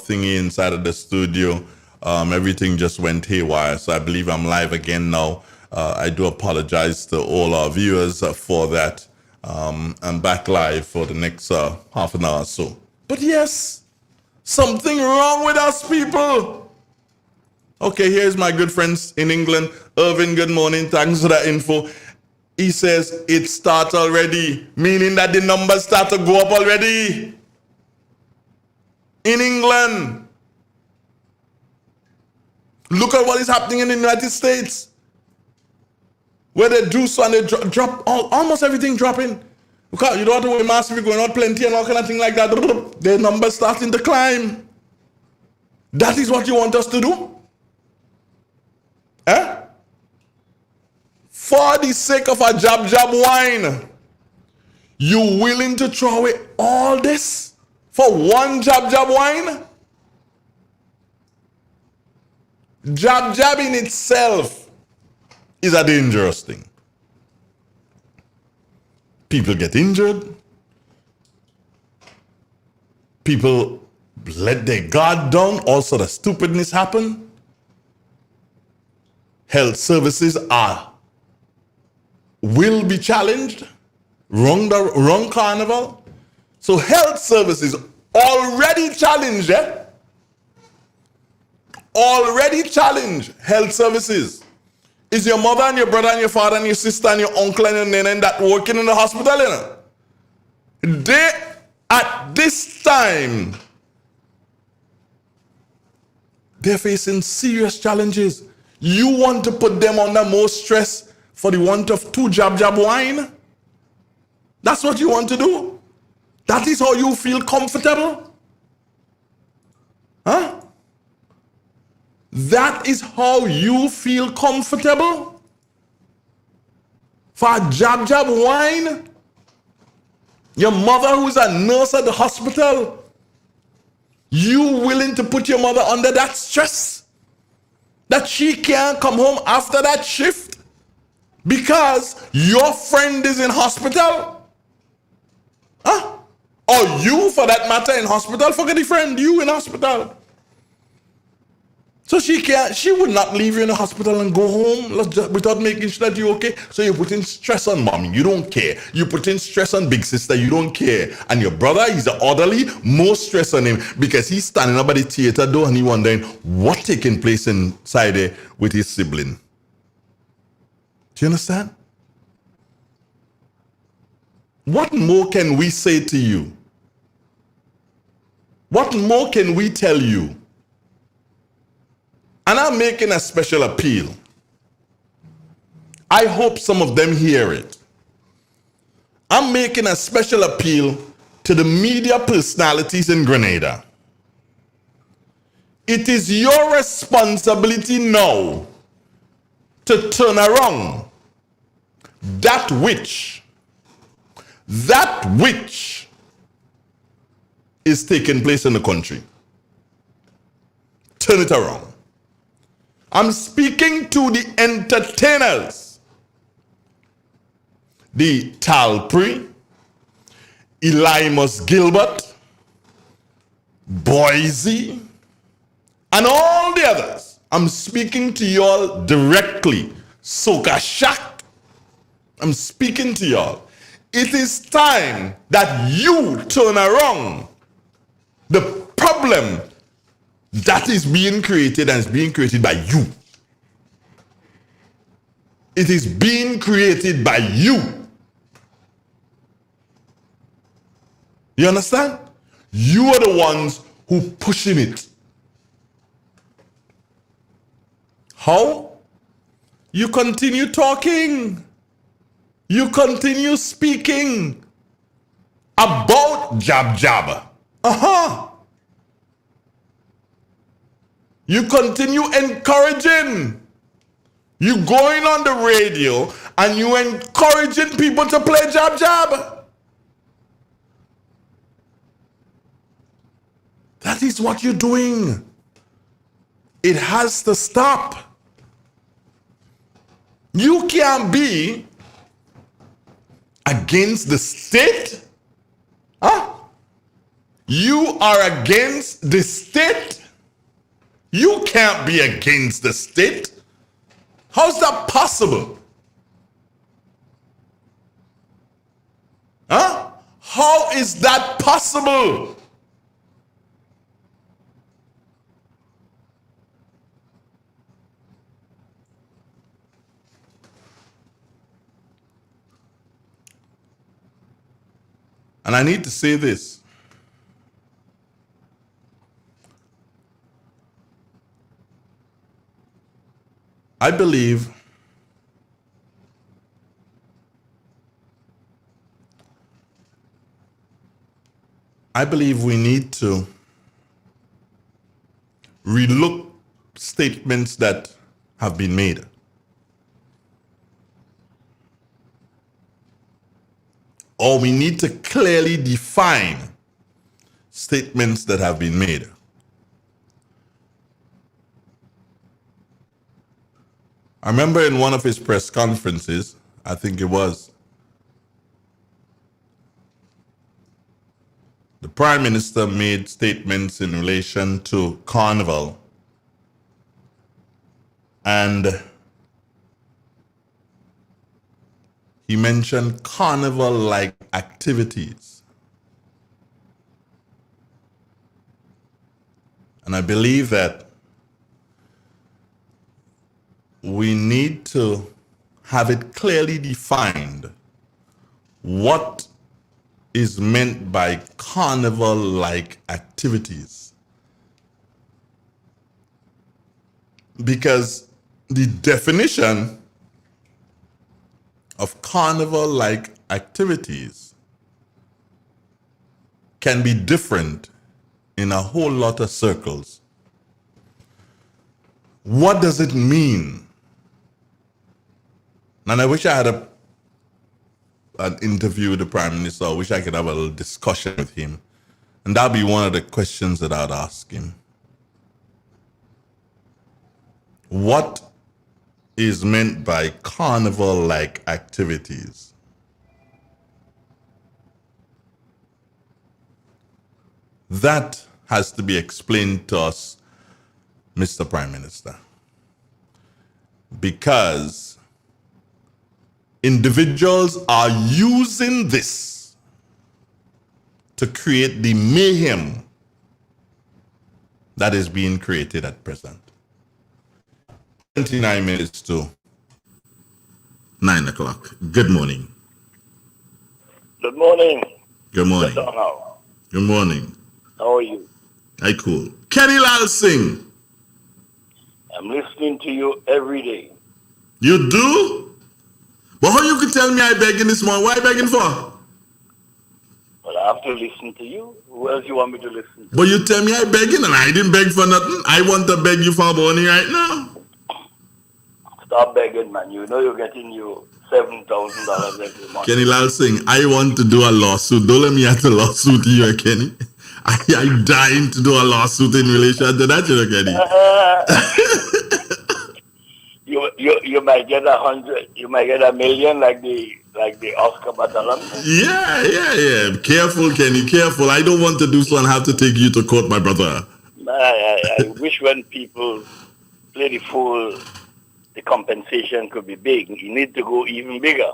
thingy inside of the studio. Everything just went haywire. So I believe I'm live again now. I do apologize to all our viewers for that. I'm back live for the next half an hour or so. But yes, something wrong with us people. Okay, here's my good friends in England. Irvin, good morning. Thanks for that info. He says it starts already, meaning that the numbers start to go up already. In England. Look at what is happening in the United States. Where they do so and they drop almost everything dropping. Because you don't have to worry, massive going out plenty and all kind of thing like that. The numbers starting to climb. That is what you want us to do? Eh? For the sake of a jab wine, you willing to throw away all this for one jab wine? Jab in itself is a dangerous thing. People get injured. People let their guard down. All sort of stupidness happen. Health services will be challenged. Wrong carnival. So health services already challenged, already challenged health services. Is your mother and your brother and your father and your sister and your uncle and your nana and that working in the hospital, you know? They, at this time, they're facing serious challenges. You want to put them under more stress for the want of two jab wine? That's what you want to do? That is how you feel comfortable? Huh? That is how you feel comfortable? For a jab wine? Your mother who's a nurse at the hospital, you willing to put your mother under that stress? That she can't come home after that shift? Because your friend is in hospital? Huh? Or you, for that matter, in hospital? Forget the friend, you in hospital. So she would not leave you in the hospital and go home without making sure that you're okay. So you're putting stress on mommy, you don't care. You're putting stress on big sister, you don't care. And your brother, he's an orderly, more stress on him because he's standing up at the theater door and he wondering what's taking place inside there with his sibling. Do you understand? What more can we say to you? What more can we tell you? And I'm making a special appeal. I hope some of them hear it. I'm making a special appeal to the media personalities in Grenada. It is your responsibility now to turn around that which is taking place in the country. Turn it around. I'm speaking to the entertainers, the Talpri, Elimus Gilbert, Boise, and all the others. I'm speaking to y'all directly. Soka Shak, I'm speaking to y'all. It is time that you turn around the problem that is being created and is being created by you. It is being created by you. You understand? You are the ones who pushing it. How? You continue talking. You continue speaking about jab. You continue encouraging. You going on the radio and you encouraging people to play jab. That is what you're doing. It has to stop. You can't be against the state, You are against the state? You can't be against the state. How's that possible? Huh? How is that possible? And I need to say this. I believe we need to relook statements that have been made. Or we need to clearly define statements that have been made. I remember in one of his press conferences, I think it was, the Prime Minister made statements in relation to Carnival. And he mentioned carnival-like activities. And I believe that we need to have it clearly defined what is meant by carnival-like activities. Because the definition of carnival-like activities can be different in a whole lot of circles. What does it mean? And I wish I had an interview with the Prime Minister. I wish I could have a little discussion with him. And that'll be one of the questions that I'd ask him. What is meant by carnival-like activities? That has to be explained to us, Mr. Prime Minister. Because individuals are using this to create the mayhem that is being created at present. 29 minutes to 9 o'clock. Good morning. Good morning. Good morning. Good morning. How are you? Hi, cool. Kenny Lal Singh. I'm listening to you every day. You do? But how you could tell me I begging this morning? What are you begging for? Well, I have to listen to you. Who else you want me to listen to? But you tell me I begging and I didn't beg for nothing. I want to beg you for money right now. Stop begging, man. You know you're getting you $7,000 every month. Kenny Lal Singh, I want to do a lawsuit. Don't let me have a lawsuit here, Kenny. I'm dying to do a lawsuit in relation to that, you know, Kenny. You might get 100. You might get $1 million like the Oscar Batalam. Yeah. Careful, Kenny. Careful. I don't want to do so and have to take you to court, my brother. I wish when people play the fool, the compensation could be big. You need to go even bigger.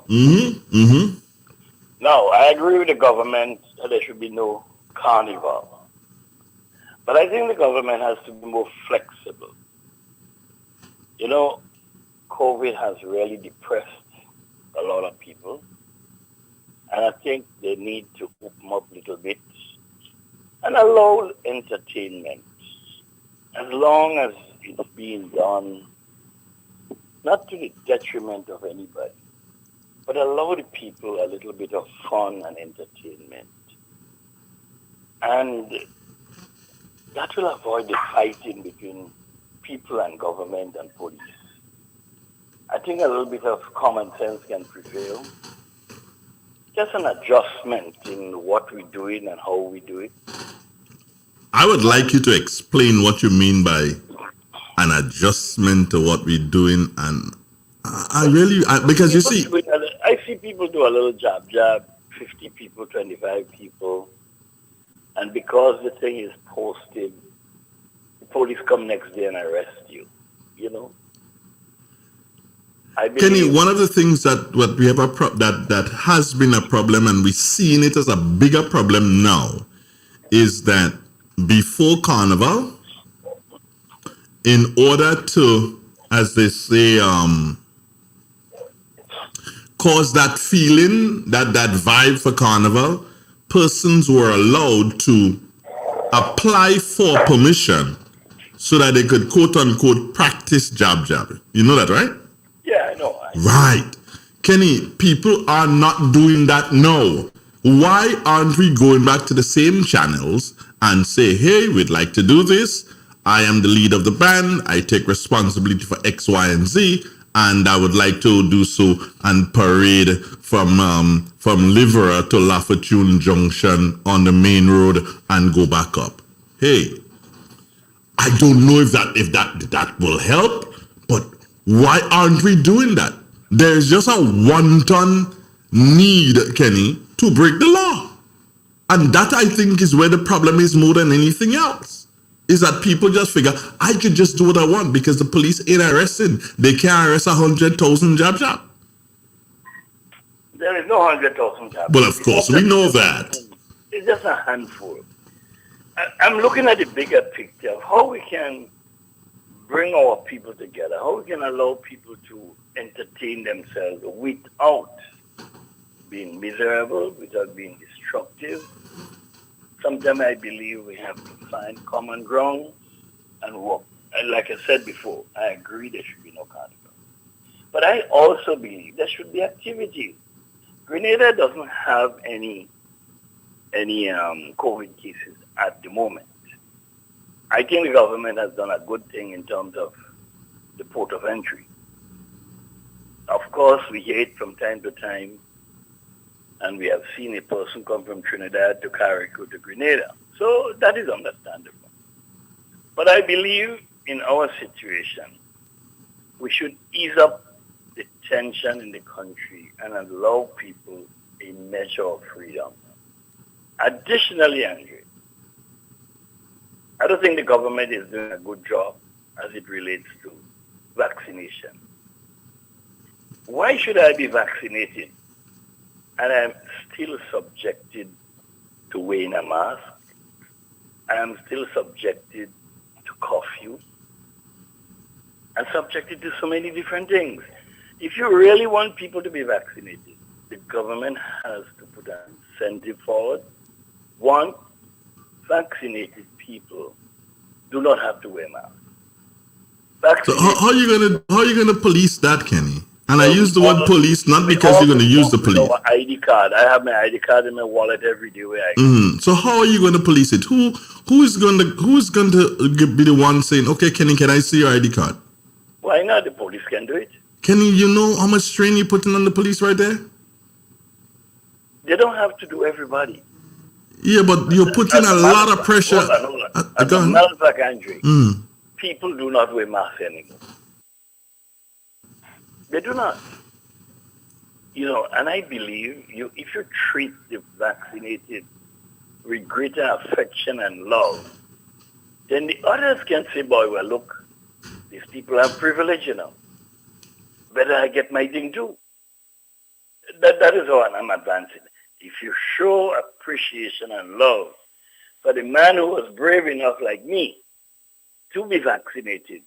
Now, I agree with the government that there should be no carnival. But I think the government has to be more flexible. You know, COVID has really depressed a lot of people. And I think they need to open up a little bit and allow entertainment. As long as it's being done, not to the detriment of anybody, but allow the people a little bit of fun and entertainment. And that will avoid the fighting between people and government and police. I think a little bit of common sense can prevail. Just an adjustment in what we're doing and how we do it. I would like you to explain what you mean by an adjustment to what we're doing, and because you see, I see people do a little jab, 50 people, 25 people. And because the thing is posted, the police come next day and arrest you. You know, I Kenny, believe. one of the things that what we have that has been a problem, and we're seeing it as a bigger problem now, is that before Carnival, in order to, as they say, cause that feeling, that vibe for Carnival, persons were allowed to apply for permission so that they could quote unquote practice jab jabbing. You know that, right? Yeah, I know. Right. Kenny, people are not doing that now. Why aren't we going back to the same channels and say, hey, we'd like to do this. I am the lead of the band. I take responsibility for X, Y, and Z. And I would like to do so and parade from Livera to La Fortune Junction on the main road and go back up. Hey, I don't know if that will help, but why aren't we doing that? There's just a wanton need, Kenny, to break the law. And that, I think, is where the problem is more than anything else. Is that people just figure, I could just do what I want because the police ain't arresting. They can't arrest 100,000 jab. There is no 100,000 jobs. Well, of course, we know that. It's just a handful. I'm looking at the bigger picture of how we can bring our people together, how we can allow people to entertain themselves without being miserable, without being destructive. Sometimes I believe we have to find common ground and work. And like I said before, I agree there should be no carnival. But I also believe there should be activities. Grenada doesn't have any COVID cases at the moment. I think the government has done a good thing in terms of the port of entry. Of course, we hear it from time to time, and we have seen a person come from Trinidad to Carriacou to Grenada. So that is understandable. But I believe in our situation, we should ease up the tension in the country and allow people a measure of freedom. Additionally, Andre, I don't think the government is doing a good job as it relates to vaccination. Why should I be vaccinated and I'm still subjected to wearing a mask? I am still subjected to curfew and subjected to so many different things. If you really want people to be vaccinated, the government has to put an incentive forward. One, vaccinated people do not have to wear masks. So how are you gonna police that, Kenny? And I use the word police not because you're going to use the police. ID card. I have my ID card in my wallet every day where I go. So how are you going to police it? Who is going to be the one saying, okay, Kenny, can I see your ID card? Why not? The police can do it. Kenny, you know how much strain you're putting on the police right there? They don't have to do everybody. Yeah, but you're putting a lot of pressure. Hold on. As a matter of fact, Andre, people do not wear masks anymore. They do not. You know, and I believe if you treat the vaccinated with greater affection and love, then the others can say, boy, well, look, these people have privilege, you know. Better I get my thing too. That is how I'm advancing. If you show appreciation and love for the man who was brave enough like me to be vaccinated,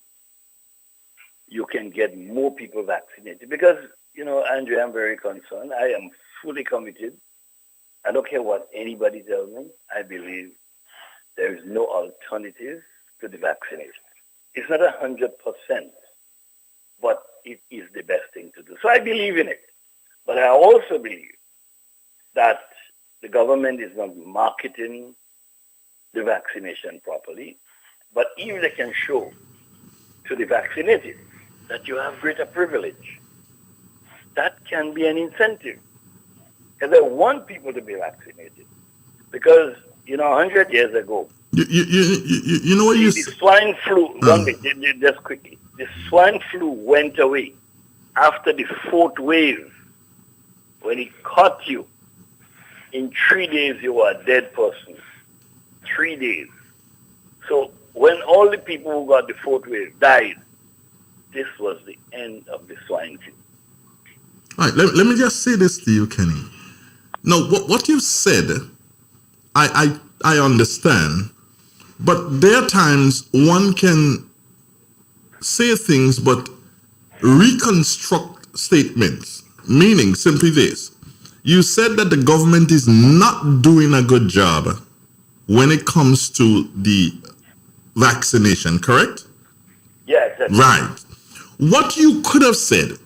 you can get more people vaccinated. Because, you know, Andrea, I'm very concerned. I am fully committed. I don't care what anybody tells me. I believe there is no alternative to the vaccination. It's not 100%, but it is the best thing to do. So I believe in it. But I also believe that the government is not marketing the vaccination properly. But if they can show to the vaccinated that you have greater privilege, that can be an incentive. Because I want people to be vaccinated. Because, you know, 100 years ago, you know what you the swine flu, just quickly, the swine flu went away after the fourth wave. When it caught you, in 3 days you were a dead person. 3 days. So when all the people who got the fourth wave died, this was the end of the swine flu. All right, let me just say this to you, Kenny. Now, what you said, I understand, but there are times one can say things but reconstruct statements, meaning simply this. You said that the government is not doing a good job when it comes to the vaccination, correct? Yeah, exactly. Right. What you could have said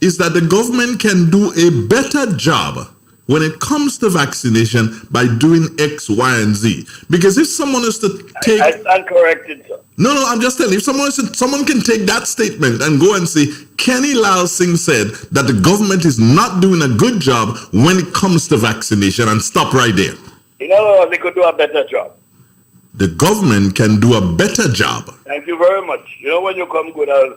is that the government can do a better job when it comes to vaccination by doing X, Y, and Z. Because if someone is to take... I stand corrected, sir. No, I'm just telling you, if someone can take that statement and go and say, Kenny Lal Singh said that the government is not doing a good job when it comes to vaccination, and stop right there. In other words, they could do a better job. The government can do a better job. Thank you very much. You know when you come good, I'll...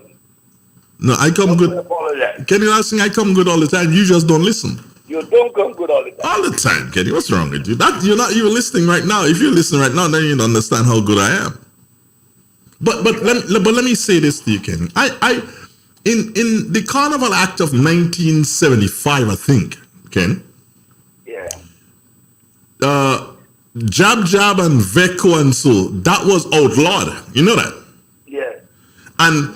No, I come good. Apologize. Kenny Lal Singh, I come good all the time. You just don't listen. You don't come good all the time. All the time, Kenny. What's wrong with you? That you're listening right now. If you're listening right now, then you understand how good I am. But let me say this to you, Kenny. I in the Carnival Act of 1975, I think, Ken. Yeah. Jab and Veco and so that was outlawed. You know that? Yeah. And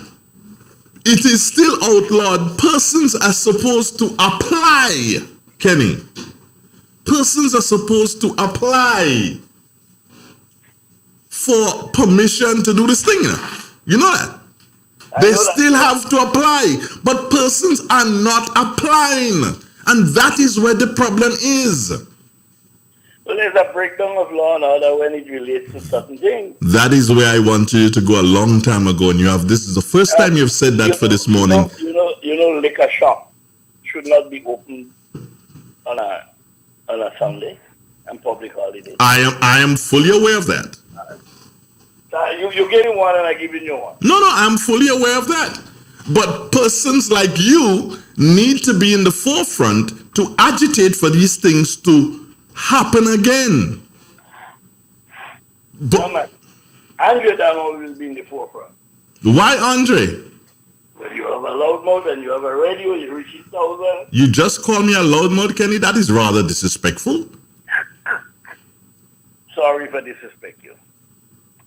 it is still outlawed. Persons are supposed to apply, Kenny. Persons are supposed to apply for permission to do this thing. You know that? They still have to apply, but persons are not applying. And that is where the problem is. Well, there's a breakdown of law and order when it relates to certain things. That is where I want you to go a long time ago, and this is the first time you've said that for this morning. You know, liquor shop should not be open on a Sunday and public holiday. I am fully aware of that. You're getting one and I'm giving you one. No, I'm fully aware of that. But persons like you need to be in the forefront to agitate for these things to happen again. But Andre Damo will be in the forefront. Why Andre? Well, you have a loudmouth and you have a radio, you reach 1,000. You just call me a loudmouth, Kenny? That is rather disrespectful. Sorry for disrespect you.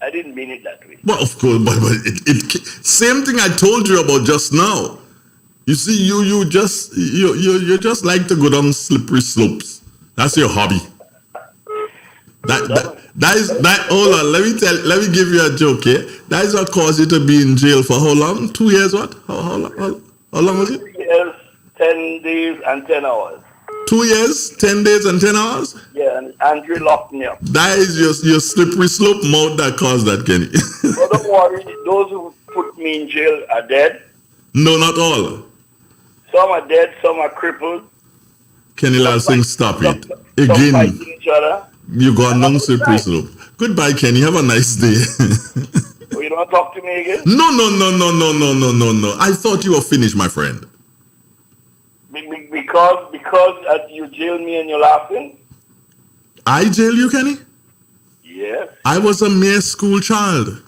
I didn't mean it that way. Well, of course, but same thing I told you about just now. You see, you just like to go down slippery slopes. That's your hobby. Hold on, let me give you a joke here. That is what caused you to be in jail for how long? 2 years, what? How long was it? 2 years, 10 days and 10 hours. 2 years, 10 days and 10 hours? Yeah, and Andrew locked me up. That is your slippery slope mouth that caused that, Kenny. But don't worry, those who put me in jail are dead. No, not all. Some are dead, some are crippled. Kenny Lal Singh, stop it. Some Again, fighting each other. you gone down slippery slope. Goodbye, Kenny. Have a nice day. Oh, you don't talk to me again? No. I thought you were finished, my friend. Because you jailed me and you're laughing? I jail you, Kenny? Yes. I was a mere school child.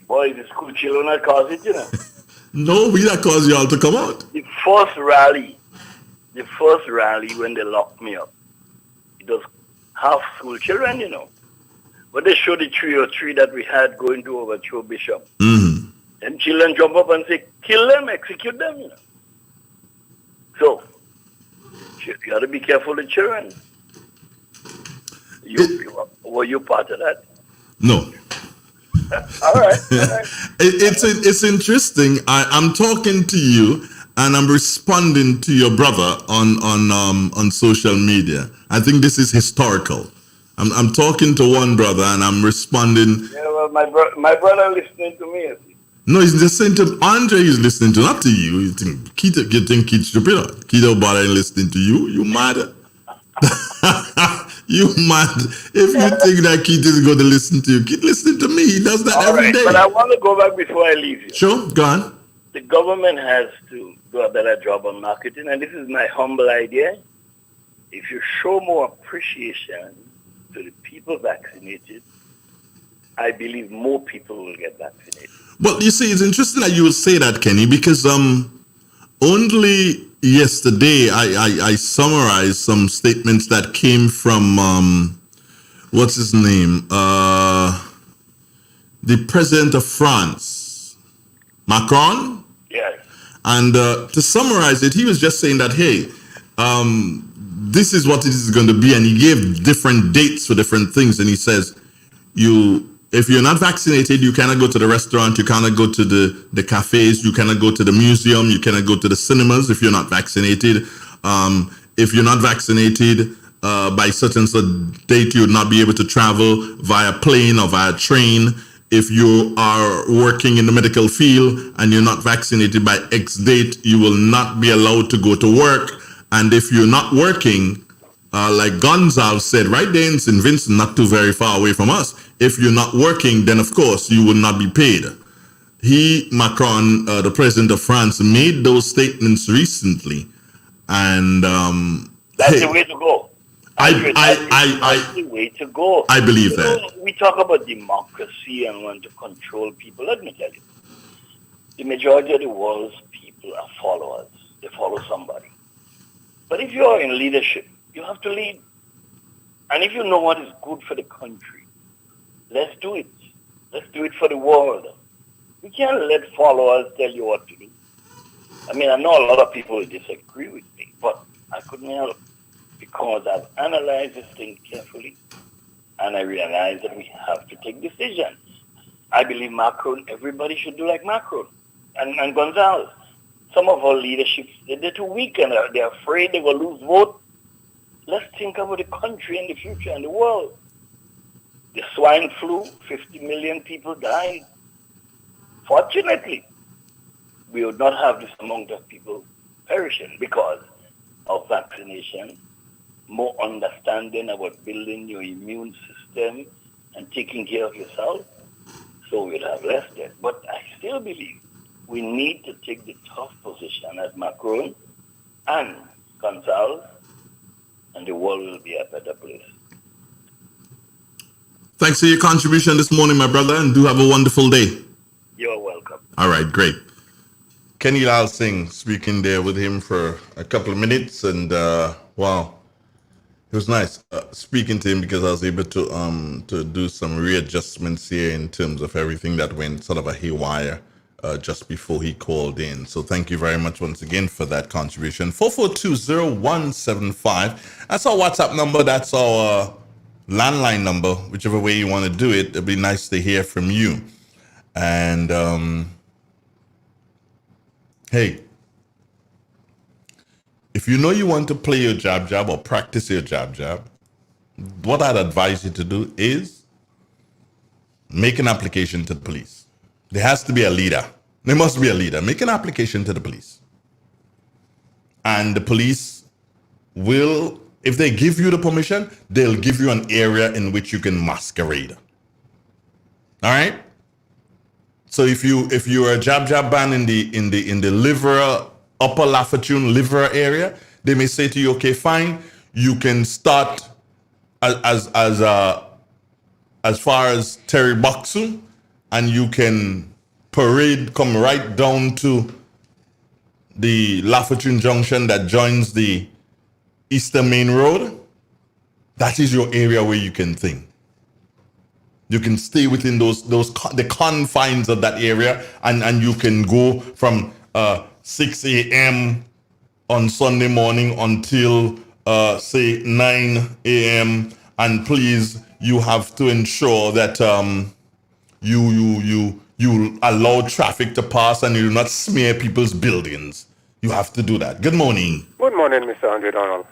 Boy, the school children that caused it, you know. No, we that caused you all to come out. The first rally when they locked me up, it was half school children, you know. But they showed the 303 that we had going to overthrow Bishop. Mm-hmm. And children jump up and say, kill them, execute them, you know. So, you got to be careful with children. Were you part of that? No. All right. It's interesting. I'm talking to you and I'm responding to your brother on social media. I think this is historical. I'm talking to one brother and I'm responding. Yeah, well, my brother listening to me. No, he's listening to Andre. He's listening to, not to you. You think Keith stupid? Keith bother listening to you? You mad? You mad? If you think that Keith is going to listen to you, Keith listen to me. He does that every day. But I want to go back before I leave you. Sure, go on. The government has to do a better job on marketing, and this is my humble idea. If you show more appreciation to the people vaccinated, I believe more people will get vaccinated. Well, you see, it's interesting that you would say that, Kenny, because only yesterday I summarized some statements that came from what's his name? The president of France, Macron. Yes. And to summarize it, he was just saying that, hey, this is what it is going to be. And he gave different dates for different things. And he says, if you're not vaccinated, you cannot go to the restaurant, you cannot go to the cafes, you cannot go to the museum, you cannot go to the cinemas if you're not vaccinated. If you're not vaccinated, by such and such date, you would not be able to travel via plane or via train. If you are working in the medical field and you're not vaccinated by X date, you will not be allowed to go to work. And if you're not working, like Gonzalez said, right there in St. Vincent, not too very far away from us, if you're not working, then of course you will not be paid. Macron, the president of France, made those statements recently. And that's the way to go. That's the way to go. I believe that. We talk about democracy and want to control people. Let me tell you, the majority of the world's people are followers. They follow somebody. But if you are in leadership, you have to lead. And if you know what is good for the country, let's do it. Let's do it for the world. We can't let followers tell you what to do. I mean, I know a lot of people will disagree with me, but I couldn't help, because I've analyzed this thing carefully, and I realize that we have to take decisions. I believe Macron, everybody should do like Macron and Gonzalez. Some of our leaderships, they're too weak and they're afraid they will lose vote. Let's think about the country and the future and the world. The swine flu, 50 million people died. Fortunately, we would not have this amount of people perishing because of vaccination, more understanding about building your immune system and taking care of yourself, so we'd have less death. But I still believe we need to take the tough position as Macron and Gonzalez, and the world will be a better place. Thanks for your contribution this morning, my brother, and do have a wonderful day. You're welcome. All right, great. Kenny Lal Singh speaking there with him for a couple of minutes, and wow, it was nice speaking to him, because I was able to do some readjustments here in terms of everything that went sort of a haywire just before he called in. So thank you very much once again for that contribution. 4420175. That's our WhatsApp number. That's our landline number. Whichever way you want to do it, it'd be nice to hear from you. And hey, if you know you want to play your jab or practice your jab, what I'd advise you to do is make an application to the police. There has to be a leader. There must be a leader. Make an application to the police. And the police will, if they give you the permission, they'll give you an area in which you can masquerade. All right? So if you're a jab ban in the liver, upper Lafayette liver area, they may say to you, okay, fine, you can start as far as Terry Boxu, and you can parade, come right down to the Lafayette Junction that joins the Eastern Main Road. That is your area where you can think. You can stay within the confines of that area, and you can go from 6 a.m. on Sunday morning until say 9 a.m. And please, you have to ensure that you allow traffic to pass and you do not smear people's buildings. You have to do that. Good morning. Good morning, Mr. Andre Donald.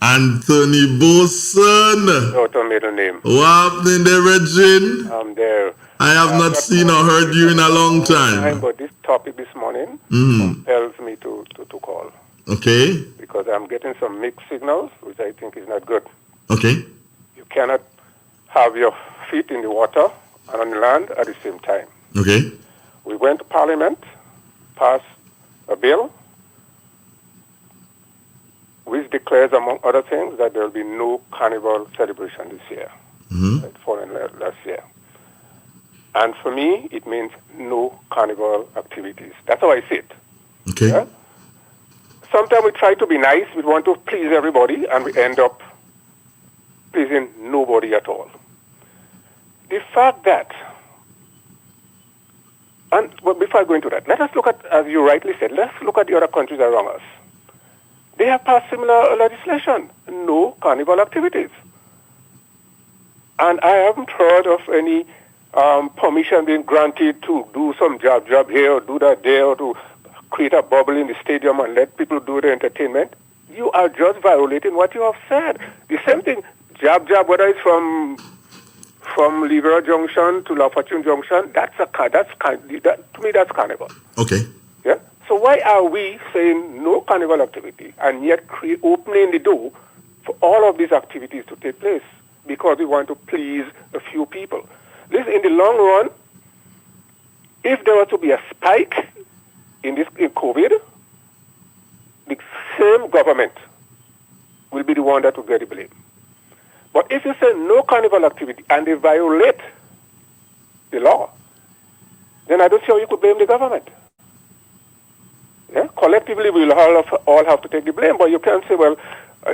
Anthony Boson. Not a middle name. What happening there, Regine? I'm there. I have not seen or heard you in a long time. But this topic this morning compels me to call. Okay. Because I'm getting some mixed signals, which I think is not good. Okay. You cannot have your feet in the water and on the land at the same time. Okay. We went to Parliament, passed a bill, which declares, among other things, that there will be no carnival celebration this year. It fallen last year. And for me, it means no carnival activities. That's how I see it. Okay. Yeah? Sometimes we try to be nice. We want to please everybody, and we end up pleasing nobody at all. The fact that, and well, before I go into that, let us look at, as you rightly said, let's look at the other countries around us. They have passed similar legislation, no carnival activities. And I haven't heard of any permission being granted to do some job here or do that there, or to create a bubble in the stadium and let people do the entertainment. You are just violating what you have said. The same thing, job, whether it's from Lever Junction to La Fortune Junction, to me that's carnival. Okay. Yeah. So why are we saying no carnival activity and yet opening the door for all of these activities to take place? Because we want to please a few people. Listen, in the long run, if there were to be a spike in COVID, the same government will be the one that will get the blame. But if you say no carnival activity and they violate the law, then I don't see how you could blame the government. Yeah? Collectively, we'll all have to take the blame, but you can't say, well,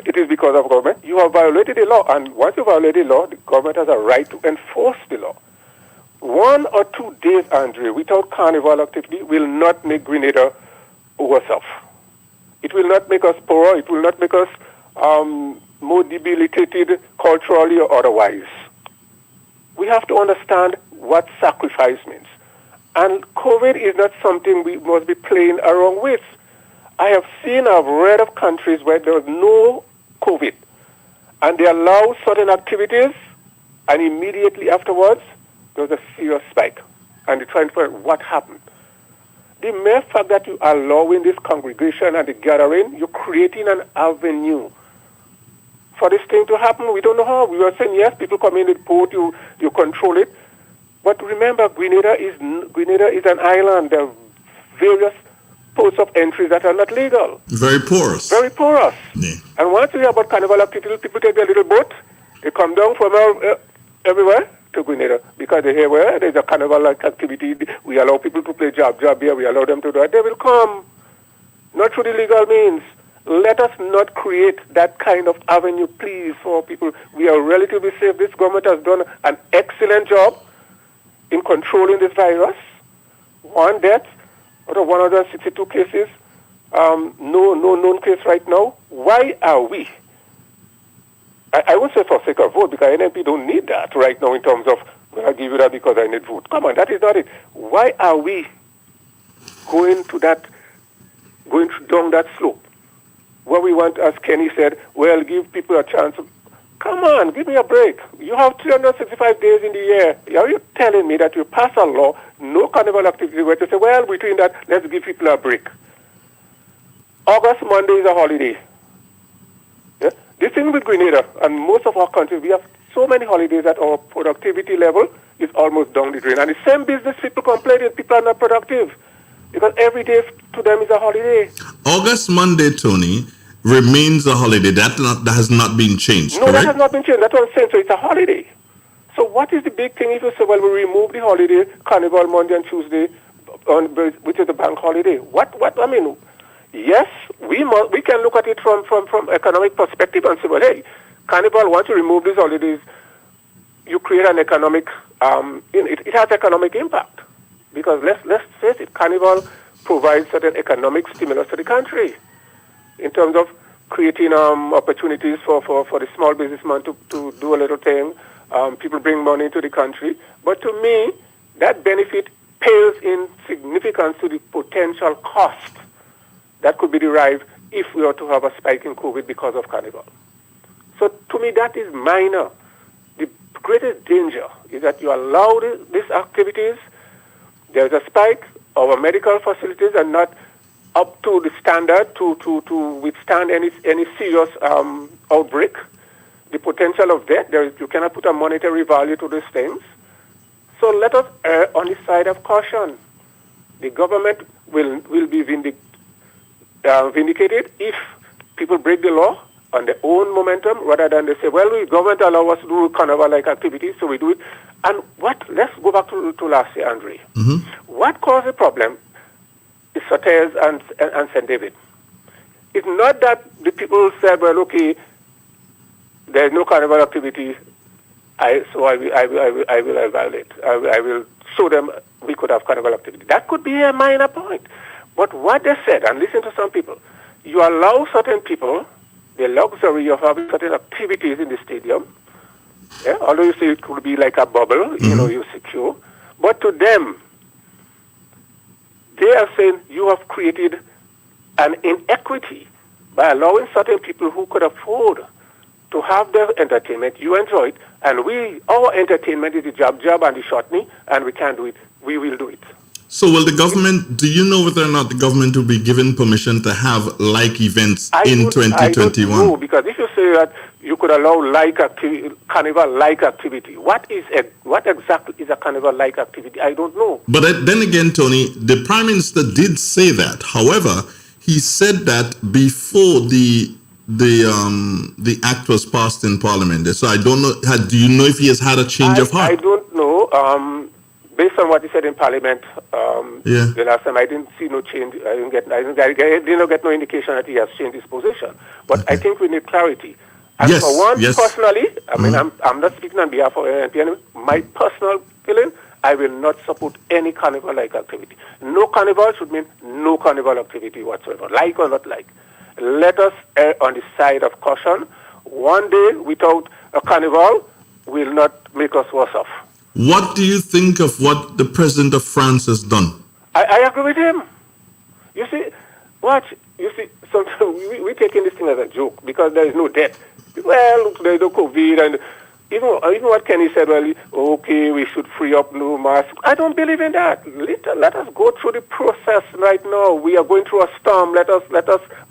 it is because of government. You have violated the law, and once you violate the law, the government has a right to enforce the law. 1 or 2 days, Andre, without carnival activity will not make Grenada worse off. It will not make us poorer. It will not make us more debilitated culturally or otherwise. We have to understand what sacrifice means. And COVID is not something we must be playing around with. I've read of countries where there's no COVID, and they allow certain activities, and immediately afterwards, there's a serious spike. And they're trying to find out what happened. The mere fact that you are allowing this congregation and the gathering, you're creating an avenue for this thing to happen. We don't know how. We were saying, yes, people come in with port, you control it. But remember, Grenada is an island. There are various ports of entry that are not legal. Very porous. Very porous. Yeah. And once you hear about carnival activity, people take their little boat, they come down from everywhere to Grenada because they hear, well, there's a carnival-like activity. We allow people to play job here. We allow them to do that. They will come, not through the legal means. Let us not create that kind of avenue, please, for people. We are relatively safe. This government has done an excellent job in controlling this virus. 1 death out of 162 cases. No known case right now. Why are we? I would say for sake of vote, because NMP don't need that right now in terms of, well, I'll give you that because I need vote. Come on, that is not it. Why are we going down that slope? Where we want, as Kenny said, well, give people a chance. Come on, give me a break. You have 365 days in the year. Are you telling me that you pass a law, no carnival activity, where to say, well, between that, let's give people a break? August Monday is a holiday. Yeah? The thing with Grenada and most of our countries, we have so many holidays that our productivity level is almost down the drain. And the same business people complain that people are not productive because every day to them is a holiday. August Monday, Tony, remains a holiday. That has not been changed, No, correct? that has not been changed. That's what I'm saying. So it's a holiday. So what is the big thing if you say, well, we remove the holiday, Carnival Monday and Tuesday, which is the bank holiday? What? I mean, yes, we can look at it from economic perspective and say, well, hey, Carnival, once you remove these holidays, you create an economic, it has economic impact. Because let's face it, Carnival provides certain economic stimulus to the country in terms of creating opportunities for the small businessman to do a little thing. People bring money into the country. But to me, that benefit pales in significance to the potential cost that could be derived if we were to have a spike in COVID because of Carnival. So to me, that is minor. The greatest danger is that you allow these activities, there's a spike, our medical facilities are not up to the standard to withstand any serious outbreak. The potential of death, you cannot put a monetary value to these things. So let us err on the side of caution. The government will be vindicated if people break the law on their own momentum rather than they say, well, the government allows us to do carnival-like activities, so we do it. And let's go back to last year, Andre. What caused the problem is Soteres and St. David. It's not that the people said, well, okay, there's no carnival activity, so I will violate. I will show them we could have carnival activity. That could be a minor point. But what they said, and listen to some people, you allow certain people the luxury of having certain activities in the stadium. Yeah? Although you say it could be like a bubble, you're secure. But to them, they are saying you have created an inequity by allowing certain people who could afford to have their entertainment, you enjoy it, and our entertainment is the jab and the shortney, and we can't do it. We will do it. So will the government, do you know whether or not the government will be given permission to have like events in 2021? I don't know, because if you say that you could allow carnival-like activity, what exactly is a carnival-like activity? I don't know. But then again, Tony, the Prime Minister did say that. However, he said that before the act was passed in Parliament. So I don't know. Do you know if he has had a change of heart? I don't know. Based on what he said in Parliament the last time, I didn't see no change. I didn't get no indication that he has changed his position. But I think we need clarity. And for one, personally, I mean, I'm not speaking on behalf of NPN. My personal feeling, I will not support any carnival-like activity. No carnival should mean no carnival activity whatsoever, like or not like. Let us err on the side of caution. One day without a carnival will not make us worse off. What do you think of what the President of France has done? I agree with him. You see, sometimes we're taking this thing as a joke because there is no death. Well, look, there is no COVID, and even what Kenny said, well, okay, we should free up no masks. I don't believe in that. Let us go through the process right now. We are going through a storm. Let us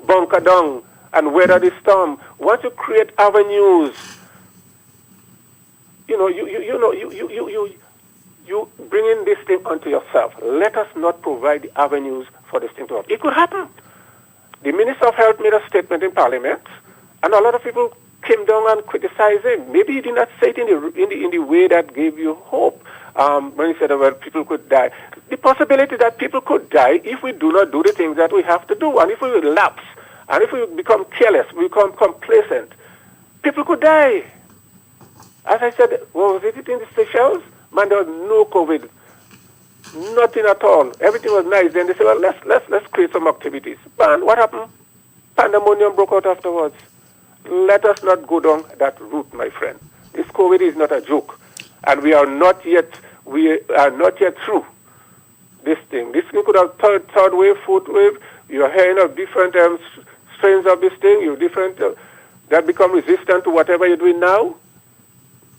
bunker down and weather the storm. Once you create avenues, you bringing this thing onto yourself. Let us not provide the avenues for this thing to happen. It could happen. The Minister of Health made a statement in Parliament, and a lot of people came down and criticized him. Maybe he did not say it in the way that gave you hope. When he said, well, people could die. The possibility that people could die if we do not do the things that we have to do, and if we lapse, and if we become careless, we become complacent, people could die. As I said, was it in the Seychelles? Man, there was no COVID. Nothing at all. Everything was nice. Then they said, well, let's create some activities. Man, what happened? Pandemonium broke out afterwards. Let us not go down that route, my friend. This COVID is not a joke. And we are not yet through this thing. This thing could have third wave, fourth wave. You are hearing of different strains of this thing. You're different that become resistant to whatever you're doing now.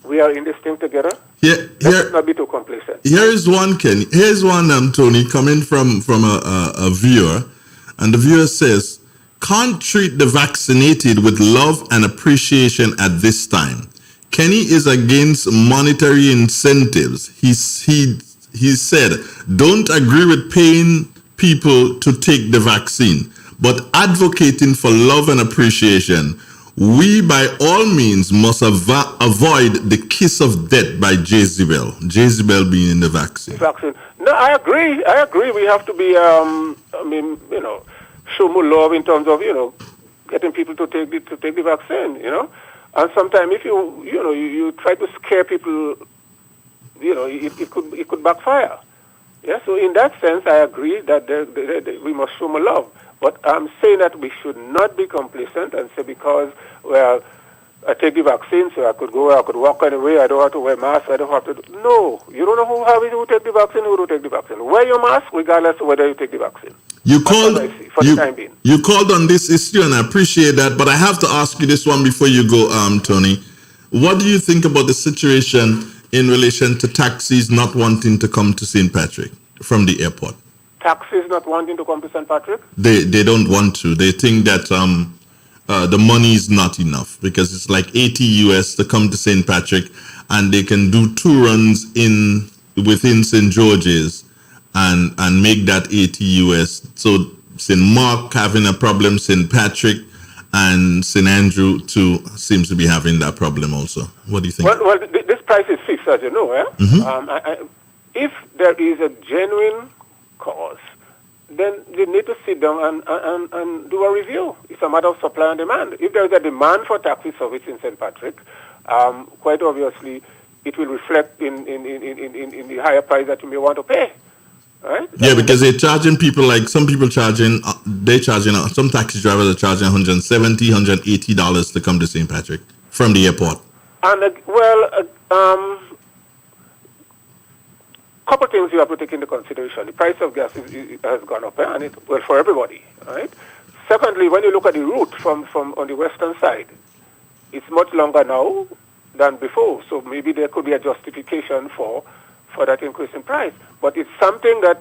We are in this thing together. Let's not be too complacent. Here is one, Ken. Here's one, Tony, coming from a viewer, and the viewer says, "Can't treat the vaccinated with love and appreciation at this time. Kenny is against monetary incentives. He said, don't agree with paying people to take the vaccine, but advocating for love and appreciation. We, by all means, must avoid the kiss of death by Jezebel. Jezebel being in the vaccine." No, I agree. We have to be, show more love in terms of, getting people to take the vaccine, And sometimes if you try to scare people, it could backfire. Yeah. So in that sense, I agree that we must show more love. But I'm saying that we should not be complacent and say because, well, I take the vaccine, so I could walk anyway, I don't have to wear mask, I don't have to do. No, you don't know who take the vaccine, who don't take the vaccine. Wear your mask regardless of whether you take the vaccine. You called on this issue, and I appreciate that, but I have to ask you this one before you go, Tony. What do you think about the situation in relation to taxis not wanting to come to St. Patrick from the airport? Taxis not wanting to come to St. Patrick? They don't want to. They think that the money is not enough because it's like $80 US to come to St. Patrick, and they can do 2 runs within St. George's and make that $80 US. So St. Mark having a problem, St. Patrick, and St. Andrew too seems to be having that problem also. What do you think? Well, this price is fixed, as you know. If there is a genuine cause, then they need to sit down and do a review. It's a matter of supply and demand. If there is a demand for taxi service in St. Patrick, quite obviously it will reflect in the higher price that you may want to pay. Right? Yeah, because they're charging people, like some people charging, some taxi drivers are charging $170, $180 to come to St. Patrick from the airport. And couple things you have to take into consideration. The price of gas has gone up, and for everybody, right? Secondly, when you look at the route from on the western side, it's much longer now than before. So maybe there could be a justification for that increase in price. But it's something that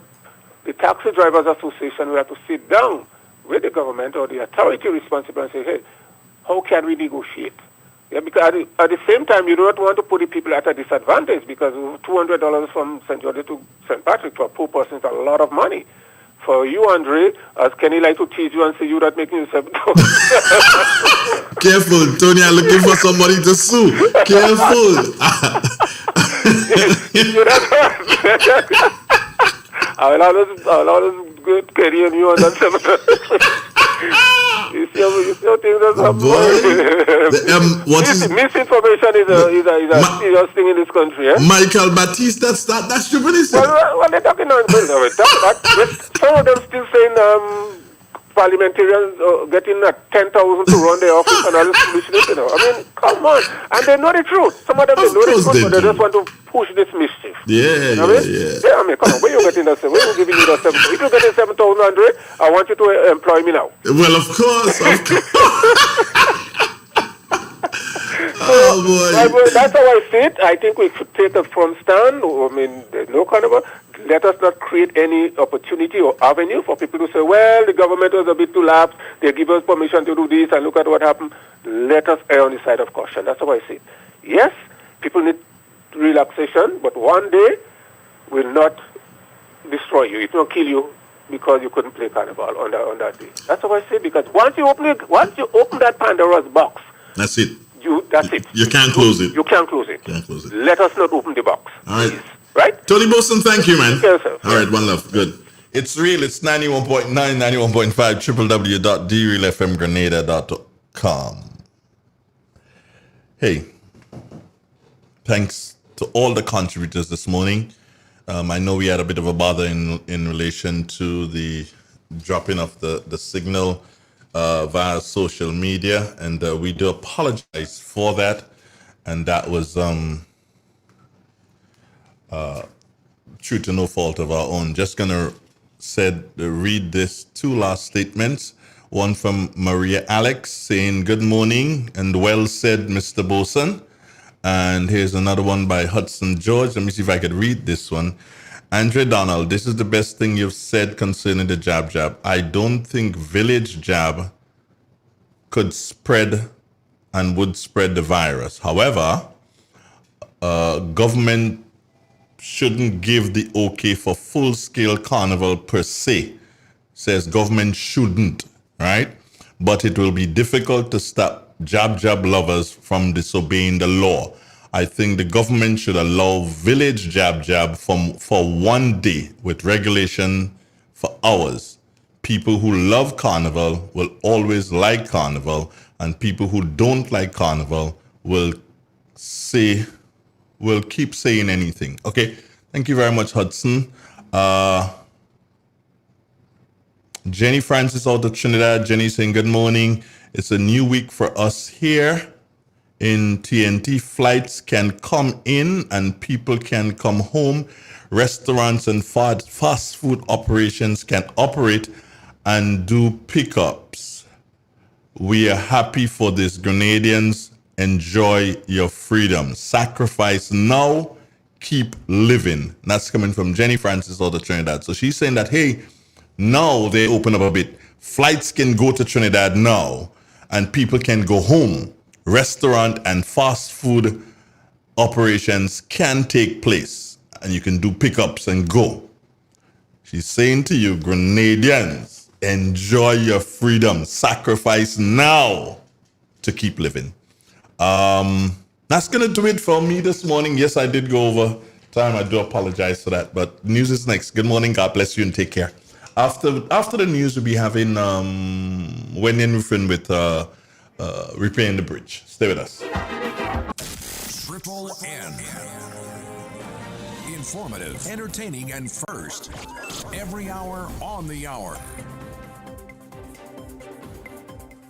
the Taxi Drivers Association will have to sit down with the government or the authority responsible and say, hey, how can we negotiate? Yeah, because at the same time, you don't want to put the people at a disadvantage, because $200 from St. George to St. Patrick for a poor person is a lot of money. For you, Andre, as Kenny like to tease you and say you're not making yourself Careful, Tony, I'm looking for somebody to sue. Careful. I'll always go Kenny and you on that seminar. You still think that's a misinformation is a serious thing in this country. Eh? Michael Batiste, that's stupidity. Well, they're talking on some of them still saying parliamentarians getting 10,000 to run their office and all this foolishness. I mean, come on. And they know the truth. Some of them they know the truth, but they just want to push this mischief. Yeah. I mean, come on. When you getting that? When you giving you that 7,000? If you getting 7,000, Andre, I want you to employ me now. Well, of course. Oh boy. That's how I see it. I think we should take a firm stand. I mean, there's no carnival. Let us not create any opportunity or avenue for people to say, well, the government was a bit too lax. They give us permission to do this, and look at what happened. Let us err on the side of caution. That's how I see it. Yes, people need relaxation, but one day will not destroy you. It will kill you because you couldn't play carnival on that day. That's how I say it, because once you open that Pandora's box, that's it. That's it. You can't close it. You can't close it. Let us not open the box. All right. Please. Right? Tony Boson, thank you, man. Yes, sir. All right, one love. Good. It's real. It's 91.9, 91.5, www.drealfmgrenada.com. Hey, thanks to all the contributors this morning. I know we had a bit of a bother in relation to the dropping of the signal via social media, and we do apologize for that. And that was true to no fault of our own. Just gonna read this two last statements. One from Maria Alex saying, good morning and well said, Mr. Boson. And here's another one by Hudson George. Let me see if I could read this one. Andre Donald, this is the best thing you've said concerning the jab. I don't think village jab could spread and would spread the virus. However, government shouldn't give the okay for full-scale carnival per se. Says government shouldn't, right? But it will be difficult to stop jab lovers from disobeying the law. I think the government should allow village jab for one day with regulation for hours. People who love carnival will always like carnival, and people who don't like carnival will keep saying anything. Okay, thank you very much, Hudson. Jenny Francis out of Trinidad. Jenny saying good morning. It's a new week for us here in TNT. Flights can come in and people can come home. Restaurants and fast food operations can operate and do pickups. We are happy for this. Grenadians, enjoy your freedom. Sacrifice now, keep living. That's coming from Jenny Francis out of Trinidad. So she's saying that, hey, now they open up a bit. Flights can go to Trinidad now and people can go home. Restaurant and fast food operations can take place and you can do pickups and go. She's saying to you, Grenadians, Enjoy your freedom. Sacrifice now to keep living. That's going to do it for me this morning. Yes, I did go over time. I do apologize for that. But news is next. Good morning. God bless you and take care. After the news, we'll be having Wendy and Rufin with Repairing the Bridge. Stay with us. Triple N. Informative, entertaining, and first. Every hour on the hour.